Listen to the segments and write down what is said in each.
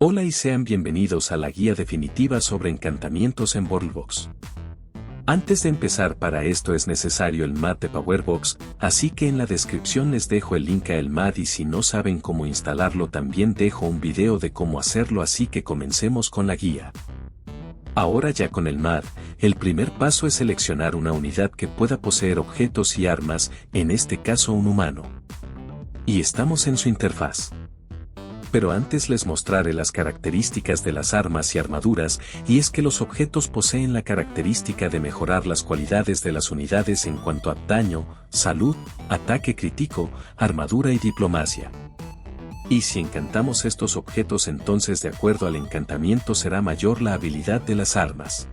Hola y sean bienvenidos a la guía definitiva sobre encantamientos en Worldbox. Antes de empezar, para esto es necesario el MAD de Powerbox, así que en la descripción les dejo el link a el MAD y si no saben cómo instalarlo también dejo un video de cómo hacerlo, así que comencemos con la guía. Ahora ya con el MAD, el primer paso es seleccionar una unidad que pueda poseer objetos y armas, en este caso un humano. Y estamos en su interfaz. Pero antes les mostraré las características de las armas y armaduras, y es que los objetos poseen la característica de mejorar las cualidades de las unidades en cuanto a daño, salud, ataque crítico, armadura y diplomacia. Y si encantamos estos objetos, entonces de acuerdo al encantamiento será mayor la habilidad de las armas.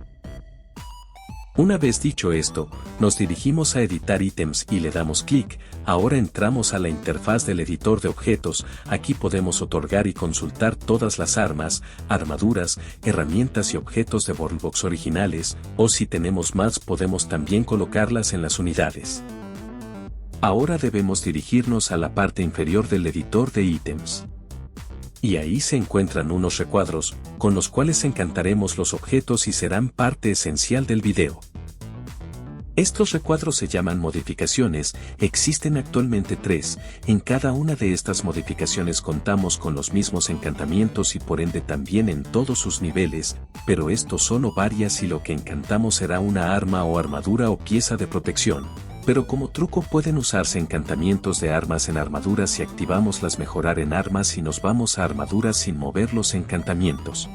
Una vez dicho esto, nos dirigimos a editar ítems y le damos clic. Ahora entramos a la interfaz del editor de objetos. Aquí podemos otorgar y consultar todas las armas, armaduras, herramientas y objetos de Worldbox originales, o si tenemos más podemos también colocarlas en las unidades. Ahora debemos dirigirnos a la parte inferior del editor de ítems. Y ahí se encuentran unos recuadros, con los cuales encantaremos los objetos y serán parte esencial del video. Estos recuadros se llaman modificaciones, existen actualmente 3, en cada una de estas modificaciones contamos con los mismos encantamientos y por ende también en todos sus niveles, pero esto solo varía si lo que encantamos será una arma o armadura o pieza de protección. Pero como truco pueden usarse encantamientos de armas en armaduras si activamos las mejorar en armas y nos vamos a armaduras sin mover los encantamientos.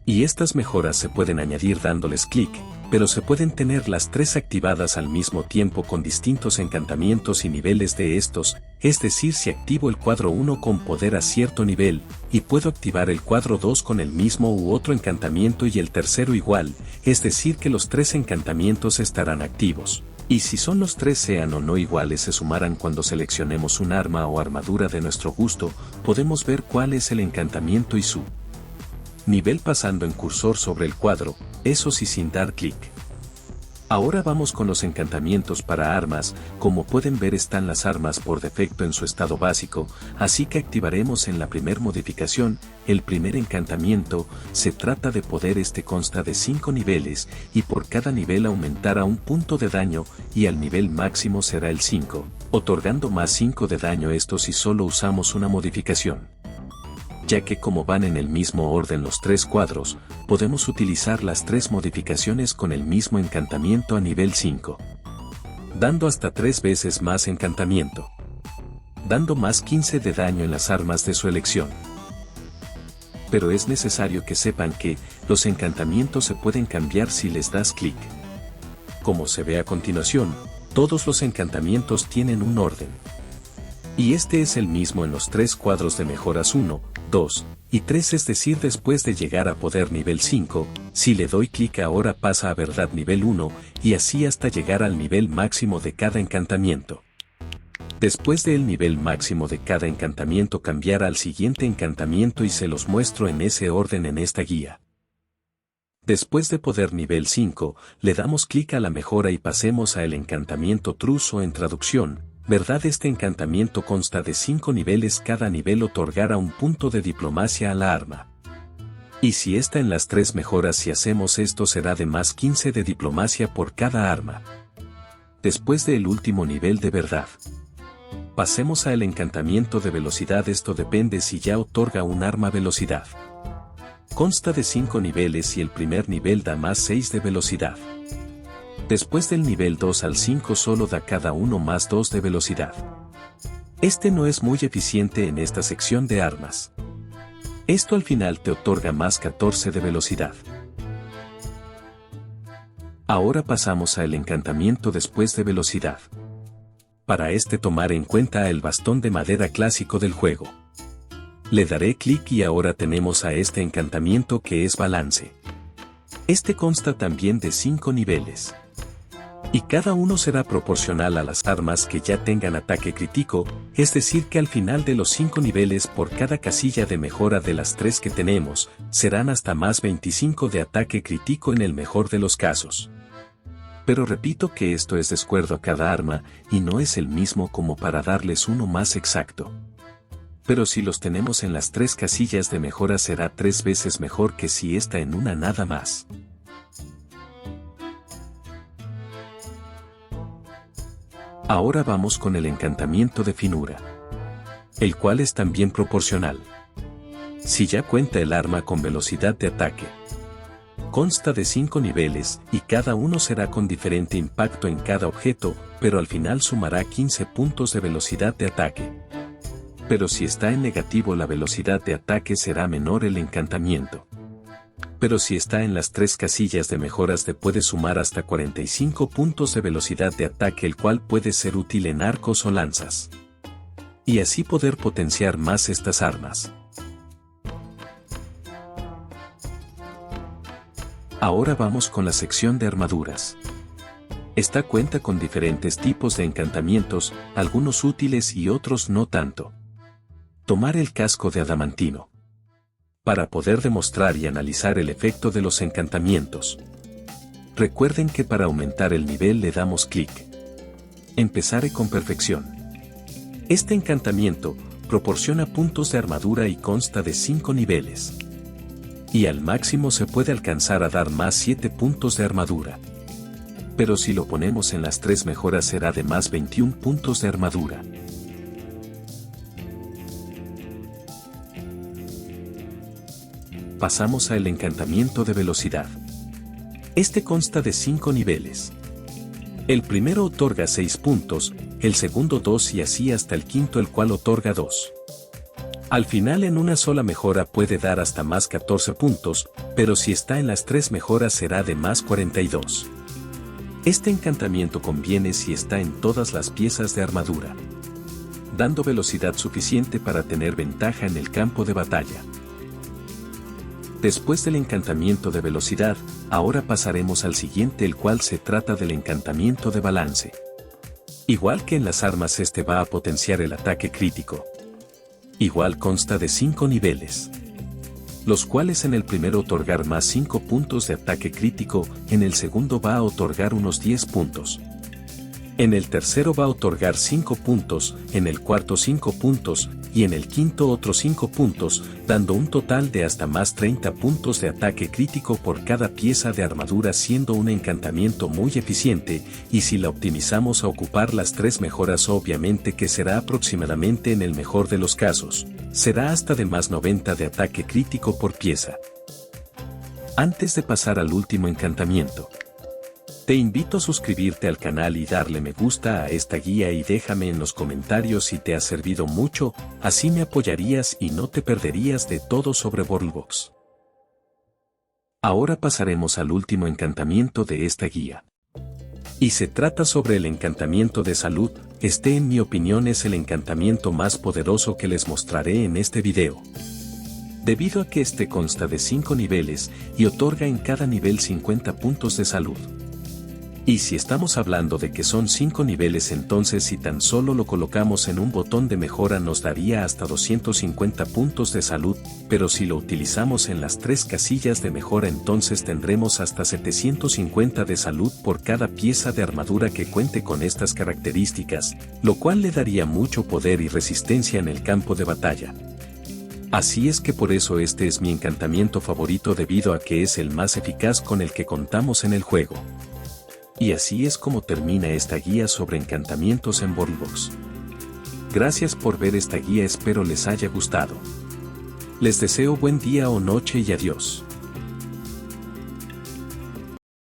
Y estas mejoras se pueden añadir dándoles clic, pero se pueden tener las 3 activadas al mismo tiempo con distintos encantamientos y niveles de estos, es decir, si activo el cuadro 1 con poder a cierto nivel, y puedo activar el cuadro 2 con el mismo u otro encantamiento y el tercero igual, es decir que los 3 encantamientos estarán activos. Y si son los 3 sean o no iguales se sumarán cuando seleccionemos un arma o armadura de nuestro gusto, podemos ver cuál es el encantamiento y su nivel pasando en cursor sobre el cuadro, eso sí sin dar clic. Ahora vamos con los encantamientos para armas. Como pueden ver están las armas por defecto en su estado básico, así que activaremos en la primer modificación, el primer encantamiento. Se trata de poder, este consta de 5 niveles, y por cada nivel aumentará un punto de daño, y al nivel máximo será el 5, otorgando más 5 de daño, esto si solo usamos una modificación. Ya que como van en el mismo orden los 3 cuadros, podemos utilizar las 3 modificaciones con el mismo encantamiento a nivel 5. Dando hasta 3 veces más encantamiento. Dando más 15 de daño en las armas de su elección. Pero es necesario que sepan que, los encantamientos se pueden cambiar si les das clic. Como se ve a continuación, todos los encantamientos tienen un orden. Y este es el mismo en los 3 cuadros de mejoras 1, 2 y 3, es decir, después de llegar a poder nivel 5, si le doy clic ahora pasa a verdad nivel 1, y así hasta llegar al nivel máximo de cada encantamiento. Después del nivel máximo de cada encantamiento cambiará al siguiente encantamiento y se los muestro en ese orden en esta guía. Después de poder nivel 5, le damos clic a la mejora y pasemos a el encantamiento Trus o en traducción, verdad. Este encantamiento consta de 5 niveles, cada nivel otorgará un punto de diplomacia a la arma. Y si está en las 3 mejoras, si hacemos esto será de más 15 de diplomacia por cada arma. Después del último nivel de verdad. Pasemos al encantamiento de velocidad, esto depende si ya otorga un arma velocidad. Consta de 5 niveles y el primer nivel da más 6 de velocidad. Después del nivel 2 al 5 solo da cada uno más 2 de velocidad. Este no es muy eficiente en esta sección de armas. Esto al final te otorga más 14 de velocidad. Ahora pasamos al encantamiento después de velocidad. Para este tomar en cuenta el bastón de madera clásico del juego. Le daré clic y ahora tenemos a este encantamiento que es balance. Este consta también de 5 niveles. Y cada uno será proporcional a las armas que ya tengan ataque crítico, es decir que al final de los 5 niveles por cada casilla de mejora de las 3 que tenemos, serán hasta más 25 de ataque crítico en el mejor de los casos. Pero repito que esto es de acuerdo a cada arma, y no es el mismo como para darles uno más exacto. Pero si los tenemos en las 3 casillas de mejora será 3 veces mejor que si está en una nada más. Ahora vamos con el encantamiento de finura, el cual es también proporcional. Si ya cuenta el arma con velocidad de ataque, consta de 5 niveles y cada uno será con diferente impacto en cada objeto, pero al final sumará 15 puntos de velocidad de ataque. Pero si está en negativo la velocidad de ataque será menor el encantamiento. Pero si está en las 3 casillas de mejoras te puede sumar hasta 45 puntos de velocidad de ataque, el cual puede ser útil en arcos o lanzas. Y así poder potenciar más estas armas. Ahora vamos con la sección de armaduras. Esta cuenta con diferentes tipos de encantamientos, algunos útiles y otros no tanto. Tomar el casco de adamantino. Para poder demostrar y analizar el efecto de los encantamientos. Recuerden que para aumentar el nivel le damos clic. Empezaré con perfección. Este encantamiento proporciona puntos de armadura y consta de 5 niveles. Y al máximo se puede alcanzar a dar más 7 puntos de armadura. Pero si lo ponemos en las 3 mejoras será de más 21 puntos de armadura. Pasamos al encantamiento de velocidad. Este consta de 5 niveles. El primero otorga 6 puntos, el segundo 2 y así hasta el quinto, el cual otorga 2. Al final en una sola mejora puede dar hasta más 14 puntos, pero si está en las 3 mejoras será de más 42. Este encantamiento conviene si está en todas las piezas de armadura, dando velocidad suficiente para tener ventaja en el campo de batalla. Después del encantamiento de velocidad, ahora pasaremos al siguiente, el cual se trata del encantamiento de balance. Igual que en las armas, este va a potenciar el ataque crítico. Igual consta de 5 niveles, los cuales en el primero otorgar más 5 puntos de ataque crítico, en el segundo va a otorgar unos 10 puntos. En el tercero va a otorgar 5 puntos, en el cuarto 5 puntos, y en el quinto otros 5 puntos, dando un total de hasta más 30 puntos de ataque crítico por cada pieza de armadura, siendo un encantamiento muy eficiente, y si la optimizamos a ocupar las 3 mejoras obviamente que será aproximadamente, en el mejor de los casos, será hasta de más 90 de ataque crítico por pieza. Antes de pasar al último encantamiento, te invito a suscribirte al canal y darle me gusta a esta guía y déjame en los comentarios si te ha servido mucho, así me apoyarías y no te perderías de todo sobre Worldbox. Ahora pasaremos al último encantamiento de esta guía. Y se trata sobre el encantamiento de salud. Este en mi opinión es el encantamiento más poderoso que les mostraré en este video. Debido a que este consta de 5 niveles y otorga en cada nivel 50 puntos de salud. Y si estamos hablando de que son 5 niveles, entonces si tan solo lo colocamos en un botón de mejora nos daría hasta 250 puntos de salud, pero si lo utilizamos en las 3 casillas de mejora entonces tendremos hasta 750 de salud por cada pieza de armadura que cuente con estas características, lo cual le daría mucho poder y resistencia en el campo de batalla. Así es que por eso este es mi encantamiento favorito, debido a que es el más eficaz con el que contamos en el juego. Y así es como termina esta guía sobre encantamientos en Worldbox. Gracias por ver esta guía, espero les haya gustado. Les deseo buen día o noche y adiós.